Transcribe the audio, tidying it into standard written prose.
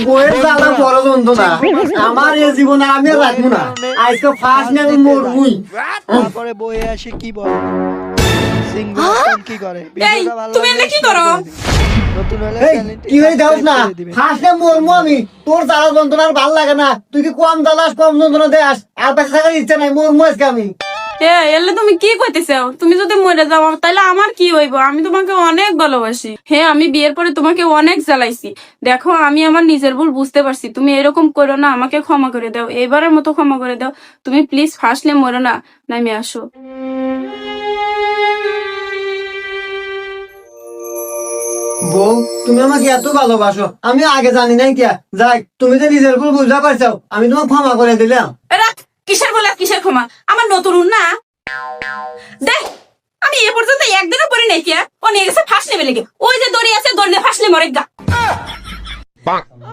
বইয়ের জ্বালা বড় যন্ত্রণা আমার এই জীবন আর আমি রাখবো না আজকে ফার্স্ট নেব মরবুই তারপরে বইয়ে আসে কি বলে সিঙ্গুলার কি করে এই ভিডিওটা ভালো তুমি লাগলে এনে কি share করো? করে দিবেন। নতুন হলে এই চ্যানেলটি কি হয়ে যাও না সাবস্ক্রাইব করে দিবেন। ফার্স্ট নেব মরবো আমি তোর জ্বালা যন্ত্রণা আর ভালো লাগে না তুই কি কম জ্বালাস কম যন্ত্রণা দেয়াস আর বেঁচে থাকার ইচ্ছা নাই মরবো আজকে আমি এলে তুমি কি কইতেছো? তুমি যদি মরে যাও তাহলে আমার কি হইব? আমি তোমাকে অনেক ভালোবাসি। হ্যাঁ, আমি বিয়ের পরে তোমাকে অনেক জ্বালাইছি। দেখো, আমি আমার নিজের ভুল বুঝতে পারছি। তুমি এরকম করো না, আমাকে ক্ষমা করে দাও, এবারের মতো ক্ষমা করে দাও। তুমি প্লিজ ফার্স্টলে মরো না, নামে আসো। বউ তুমি আমাকে এত ভালোবাসো আমি আগে জানি নাই কিয়া যাই তুমি যে নিজের ভুল বুঝতে পারছো আমি তোমাকে ক্ষমা করে দিলাম রাখ, কিসের বলে আর কিসের ক্ষমা? আমার নতুন না দেখ, আমি এ পর্যন্ত একদিনও পরি নাই কিয়া ও নিয়ে গেছে ফার্স্ট লেভেলে গিয়ে। ওই যে দড়ি আছে, দড়ি দিয়ে ফার্স্টলে মরে গা।